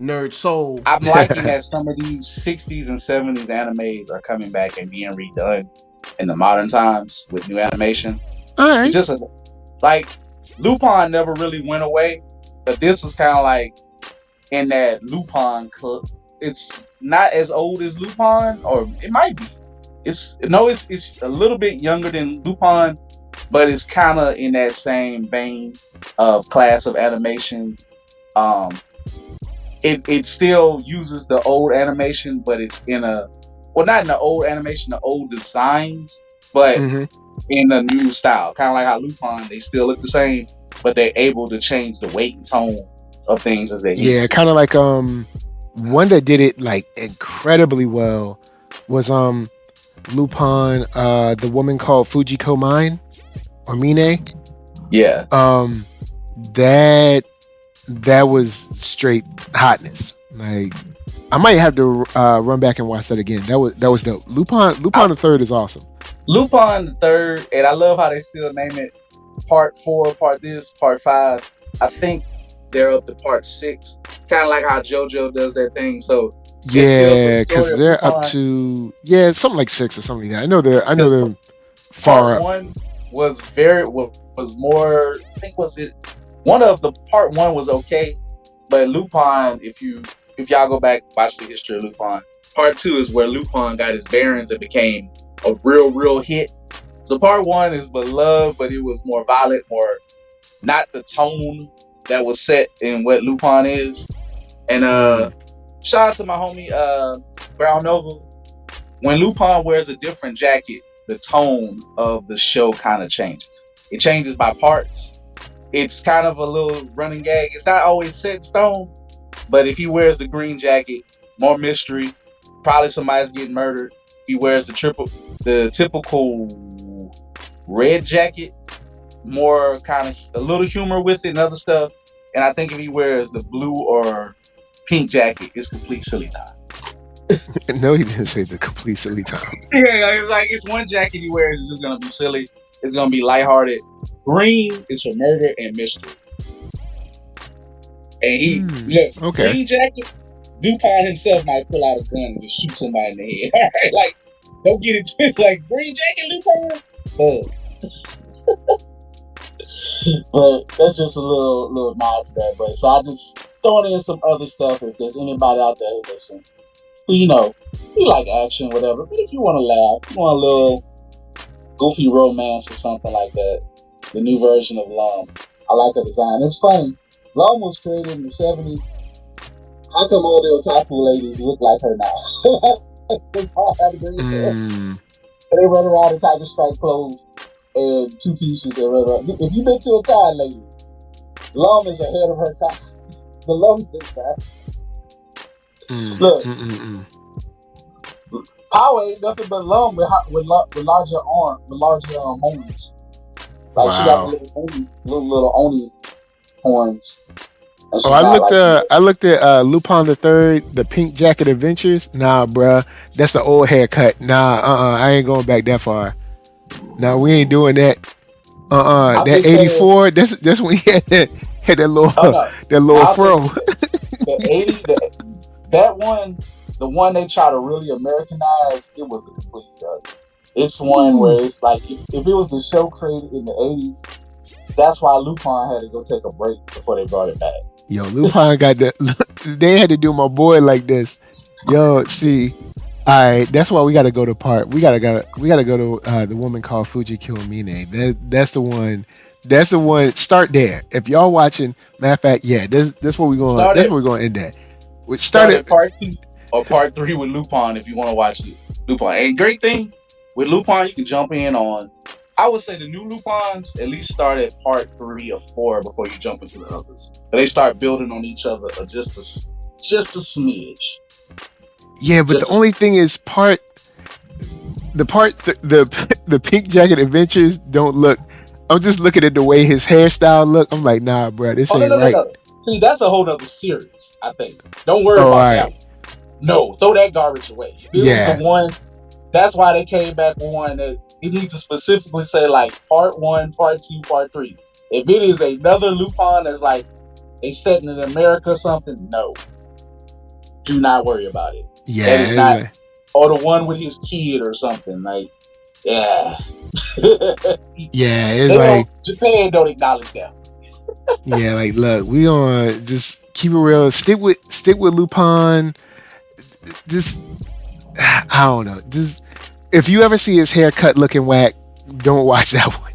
Nerd Soul. I'm liking that some of these 60s and 70s animes are coming back and being redone in the modern times with new animation. All It's right. just like Lupin never really went away, but this is kind of like in that Lupin club. It's not as old as Lupin, or it might be. It's a little bit younger than Lupin, but it's kind of in that same vein of class of animation. Um, it still uses the old animation, but it's in a not in the old animation, the old designs, but Mm-hmm. in a new style. Kind of like how Lupin, they still look the same, but they're able to change the weight and tone of things as they need Yeah, to. kind of like one that did it like incredibly well was Lupin, the woman called Fujiko Mine or Mine. Yeah, That was straight hotness. Like I might have to run back and watch that again. That was dope. Lupin the Third is awesome. Lupin the Third, and I love how they still name it Part 4, Part this, Part 5. I think they're up to Part 6. Kind of like how JoJo does their thing. So it's still the Yeah, because story of they're up Lupin. to something like 6 or something like that. I know Because they're Part far up. 1 was more. I think was it one of the Part 1 was okay, but Lupin, if y'all go back watch the history of Lupin, Part 2 is where Lupin got his bearings and became a real hit. So Part 1 is beloved, but it was more violent, more not the tone that was set in what Lupin is. And shout out to my homie Brown Nova. When Lupin wears a different jacket, the tone of the show kind of changes. It changes by parts. It's kind of a little running gag. It's not always set in stone, but if he wears the green jacket, more mystery. Probably somebody's getting murdered. If he wears the typical red jacket, more kind of a little humor with it and other stuff. And I think if he wears the blue or pink jacket, it's complete silly time. No, he didn't say the complete silly time. Yeah, it's like it's one jacket he wears is just gonna be silly. It's gonna be lighthearted. Green is for murder and mystery. And Okay. green jacket. Lupin himself might pull out a gun and just shoot somebody in the head. Like, don't get it twisted. Like green jacket, Lupin. But that's just a little nod to that. But so I just throwing in some other stuff. If there's anybody out there who listen, you like action, whatever. But if you want to laugh, you want a little goofy romance or something like that, the new version of Lum. I like her design. It's funny. Lum was created in the 70s. How come all the otaku ladies look like her now? They all have green hair. And they run around in Tiger Stripe clothes and two pieces and run around. If you've been to a con lately, Lum is ahead of her time. The Lum is that. Look, Power ain't nothing but Lum with larger horns. Like she got the little Oni horns. Oh, I looked at Lupin the Third, the Pink Jacket Adventures. Nah, bruh, that's the old haircut. Nah, I ain't going back that far. Nah, we ain't doing that. That 84. That's when he had that little fro. The 80, that one, the one they try to really Americanize, it was a complete failure. It's one where it's like if it was the show created in the 80s, that's why Lupin had to go take a break before they brought it back. Yo, Lupin got they had to do my boy like this. Yo, see, alright, that's why we gotta go to part. We gotta go to the woman called Fujiko Mine. That's the one. That's the one. Start there. If y'all watching, matter of fact, yeah, that's where we're going. That's where we're going to end that. We started part 2 or part 3 with Lupin if you want to watch Lupin. And great thing with Lupin, you can jump in on. I would say the new Lupins at least start at part 3 or 4 before you jump into the others. But they start building on each other just a smidge. Yeah, but the only thing is the Pink Jacket Adventures don't look. I'm just looking at the way his hairstyle look. I'm like, nah, bro, this ain't right. No. See, that's a whole other series, I think. Don't worry about that. No, throw that garbage away. If it was the one, that's why they came back with one that it needs to specifically say like part 1, part 2, part 3. If it is another Lupin that's like they setting in America or something, no. do not worry about it. That Yeah, is not, or the one with his kid or something. Like, yeah. yeah, it's They like, don't, Japan don't acknowledge that. yeah, like look, we gonna just keep it real. Stick with Lupin. Just I don't know. Just if you ever see his haircut looking whack, don't watch that one.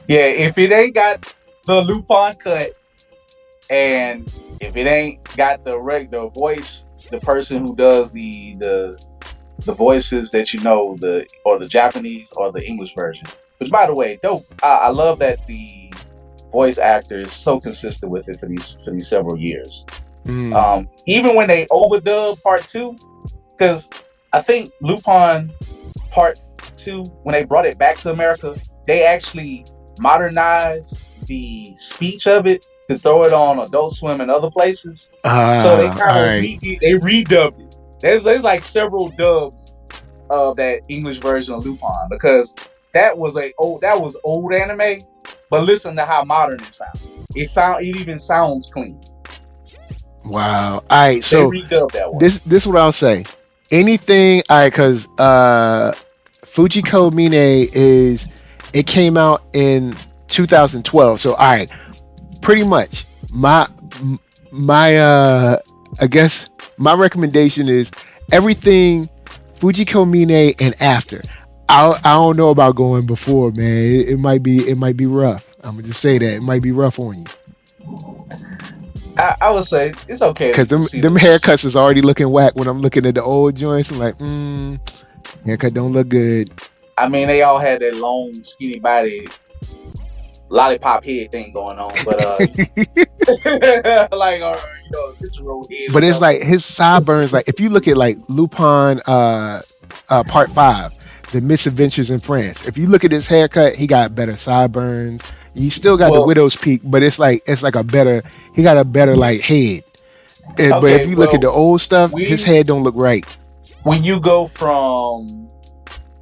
Yeah, if it ain't got the Lupin cut, and if it ain't got the voice, the person who does the voices that or the Japanese or the English version. Which, by the way, dope. I love that the voice actor is so consistent with it for these several years. Even when they overdub Part 2, because I think Lupin Part 2, when they brought it back to America, they actually modernized the speech of it to throw it on Adult Swim and other places. So they kind All of right. they redubbed it. There's like several dubs of that English version of Lupin, because that was old anime, but listen to how modern it sounds. It even sounds clean. Wow. All right. They So redubbed that one. this is what I'll say. Anything. All right, because Fujiko Mine it came out in 2012. So all right, pretty much my I guess my recommendation is everything Fujiko Mine and after. I don't know about going before, man. It might be rough. I'm gonna just say that it might be rough on you I would say it's okay because to see them haircuts is already looking whack when I'm looking at the old joints. I'm like, haircut don't look good. I mean, they all had that long, skinny body, lollipop head thing going on, but like, or Cicero head. But it's like his sideburns. Like if you look at like Lupin, Part 5, The Misadventures in France. If you look at his haircut, he got better sideburns. He still got the widow's peak, but it's like a better. He got a better like head. But if you look at the old stuff, his head don't look right. When you go from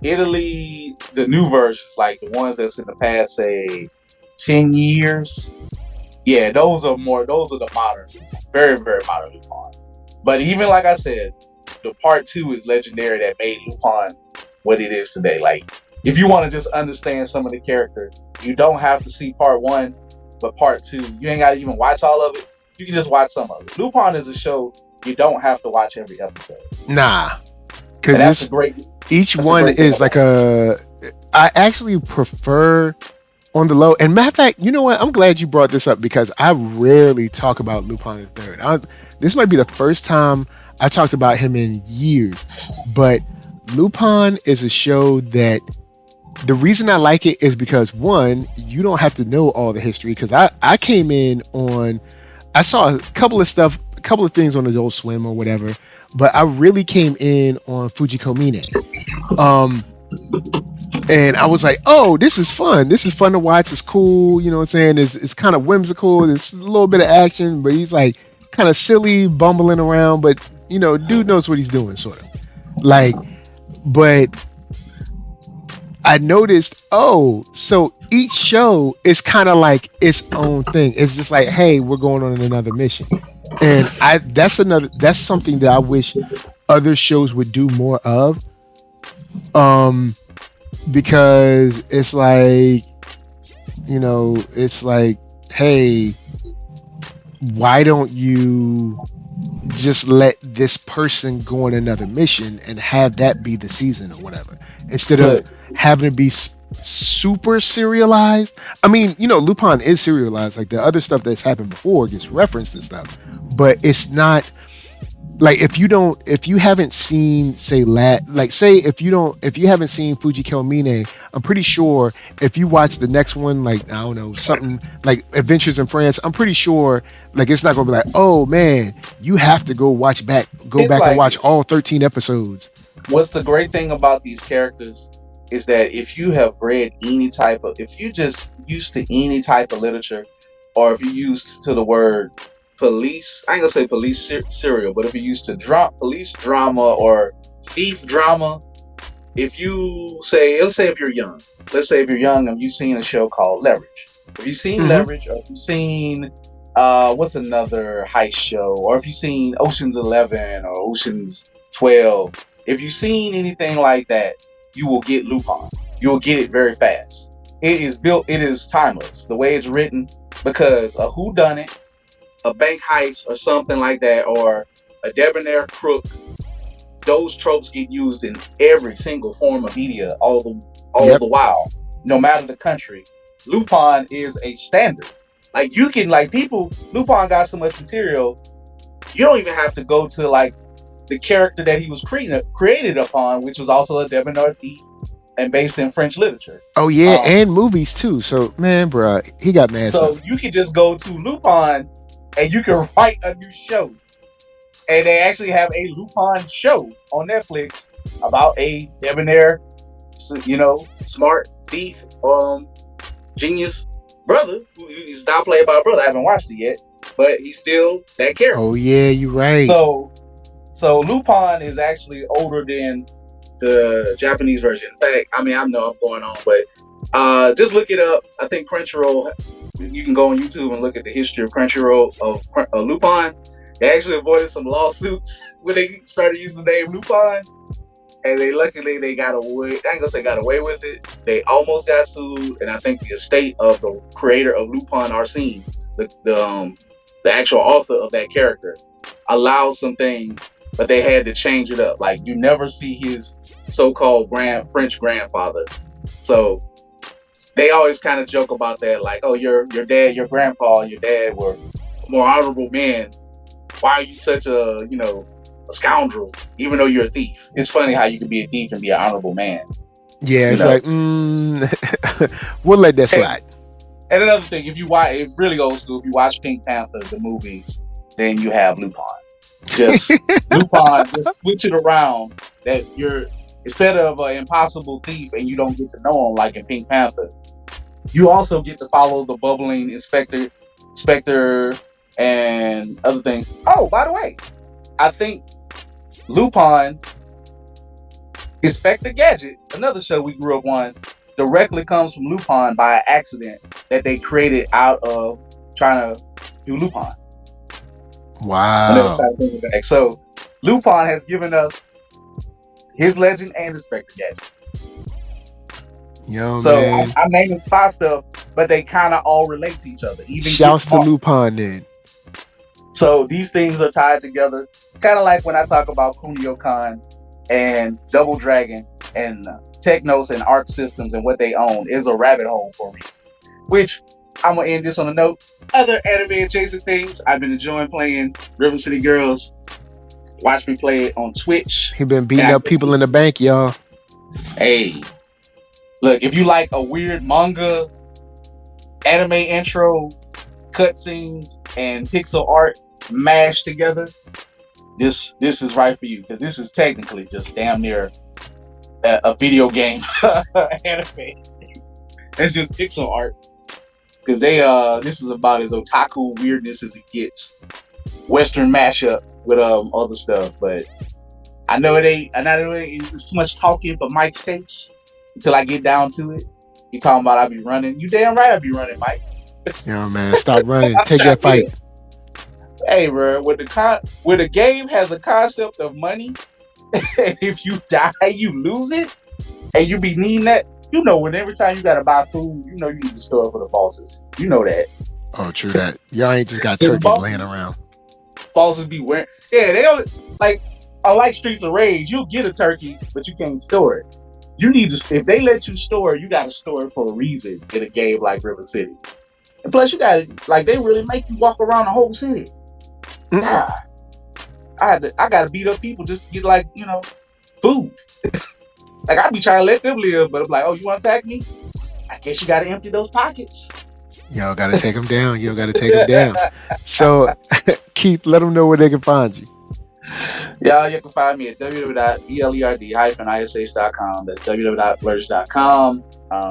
Italy, the new versions, like the ones that's in the past, say 10 years, yeah, those are the modern, very, very modern Lupin. But even like I said, the Part 2 is legendary that made Lupin what it is today. Like, if you want to just understand some of the character, you don't have to see Part 1, but Part 2, you ain't got to even watch all of it. You can just watch some of it. Lupin is a show you don't have to watch every episode. Nah, because each one is like I actually prefer on the low. And matter of fact, you know what? I'm glad you brought this up because I rarely talk about Lupin the Third. This might be the first time I talked about him in years. But Lupin is a show that the reason I like it is because, one, you don't have to know all the history. Because I came in on, I saw a couple of things on Adult Swim or whatever, but I really came in on Fujiko Mine. And I was like, oh, this is fun. This is fun to watch. It's cool. You know what I'm saying? It's kind of whimsical. It's a little bit of action, but he's like kind of silly, bumbling around. But, dude knows what he's doing, sort of. Like, but I noticed, so each show is kind of like its own thing. It's just like, hey, we're going on another mission. And that's something that I wish other shows would do more of. Because it's like, it's like, hey, why don't you just let this person go on another mission and have that be the season or whatever, instead of having to be super serialized. I mean, Lupin is serialized. Like the other stuff that's happened before gets referenced and stuff, but it's not like if you haven't seen if you haven't seen Fujiko Mine, I'm pretty sure if you watch the next one, like I don't know, something like Adventures in France, I'm pretty sure like it's not gonna be like, oh man, you have to go back and watch all 13 episodes. What's the great thing about these characters is that if you have read if you just used to any type of literature, or if you used to the word police, I ain't gonna say police serial, but if you're used to police drama or thief drama, let's say if you're young and you've seen a show called Leverage. Have you seen Leverage, or have you seen What's another heist show? Or if you've seen Ocean's 11 or Ocean's 12, if you've seen anything like that, you will get Lupin. You will get it very fast. It is built. It is timeless. The way it's written, because a whodunit, a bank heist, or something like that, or a debonair crook. Those tropes get used in every single form of media all Yep. the while, no matter the country. Lupin is a standard. Like you can people. Lupin got so much material. You don't even have to go to like the character that he was created upon, which was also a debonair thief and based in French literature. Oh yeah, Um, and movies too. So man, bro, he got mad so stuff. you can just go to Lupin and you can write a new show. And they actually have a Lupin show on Netflix about a debonair, smart thief, genius brother who's not played by a brother. I haven't watched it yet, but he's still that character. Oh yeah, you're right. So Lupin is actually older than the Japanese version. In fact, I know I'm going on, but just look it up. I think Crunchyroll. You can go on YouTube and look at the history of Crunchyroll of Lupin. They actually avoided some lawsuits when they started using the name Lupin, and luckily they got away. I ain't gonna say got away with it. They almost got sued, and I think the estate of the creator of Lupin Arsene, the actual author of that character, allowed some things, but they had to change it up. Like you never see his so-called French grandfather. So they always kind of joke about that, like, oh, your dad, your grandpa, and your dad were more honorable men. Why are you such a scoundrel, even though you're a thief? It's funny how you can be a thief and be an honorable man. Yeah, it's like, we'll let that slide. And another thing, if you watch, it really old school, if you watch Pink Panther, the movies, then you have Lupin. Just Lupin, just switch it around that you're, instead of an impossible thief and you don't get to know him like in Pink Panther, you also get to follow the bubbling inspector, and other things. Oh, by the way, I think Lupin, Inspector Gadget, another show we grew up on, directly comes from Lupin by accident that they created out of trying to do Lupin. Wow. So Lupin has given us his legend and Inspector Gadget. Yo, so man. I'm naming spy stuff, but they kind of all relate to each other. Even shouts to Lupin then. So these things are tied together, kind of like when I talk about Kunio-kan and Double Dragon and Technos and Arc Systems and what they own is a rabbit hole for a reason. Which I'm gonna end this on a note. Other anime adjacent things, I've been enjoying playing River City Girls. Watch me play it on Twitch. He been beating up people in the bank, y'all. Hey, look, if you like a weird manga, anime intro, cutscenes, and pixel art mashed together, this is right for you, because this is technically just damn near a video game anime. It's just pixel art, because this is about as otaku weirdness as it gets. Western mashup with other stuff, but I know it ain't. It's too much talking for Mike's taste until I get down to it. You talking about I be running? You damn right I be running, Mike. Yo, man, stop running. Take that fight. Hey, bro, when the game has a concept of money, if you die, you lose it, and you be needing that. You know, when every time you gotta buy food, you know you need to store it for the bosses. You know that. Oh, true that. Y'all ain't just got turkeys laying around. Bosses be wearing. Yeah, they don't like. Unlike Streets of Rage, you'll get a turkey, but you can't store it. You need to. If they let you store it, you got to store it for a reason in a game like River City. And plus, you got to they really make you walk around the whole city. God, I got to beat up people just to get food. Like I be trying to let them live, but I'm like, oh, you want to attack me? I guess you got to empty those pockets. Y'all got to take them down. So, Keith, let them know where they can find you. Yeah, you can find me at www.blerd-ish.com. That's www.blerd-ish.com.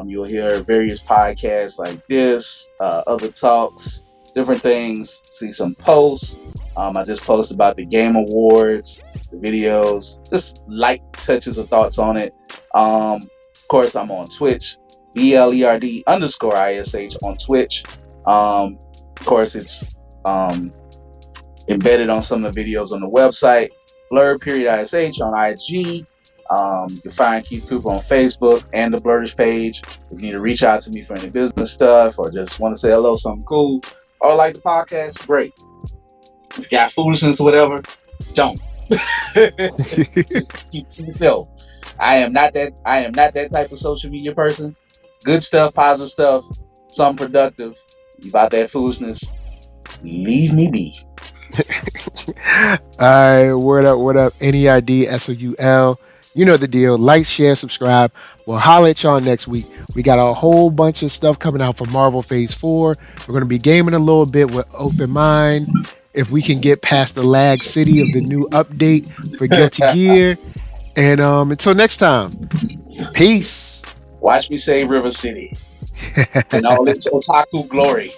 You'll hear various podcasts like this, other talks, different things. See some posts. I just posted about the Game Awards, the videos, just light touches of thoughts on it. Of course, I'm on Twitch, BLERD_ISH on Twitch. Of course, it's um, embedded on some of the videos on the website. Blerd-ish on IG. You can find Keith Cooper on Facebook and the Blerd-ish page. If you need to reach out to me for any business stuff or just want to say hello, something cool, or like the podcast, great. If you got foolishness or whatever, don't. Just keep to yourself. I am not that type of social media person. Good stuff, positive stuff, something productive. About that foolishness, leave me be. All right, word up, what up? NERDSoul. You know the deal. Like, share, subscribe. We'll holler at y'all next week. We got a whole bunch of stuff coming out for Marvel Phase 4. We're going to be gaming a little bit with open mind. If we can get past the lag city of the new update for Guilty Gear. And until next time, peace. Watch me save River City in all its otaku glory.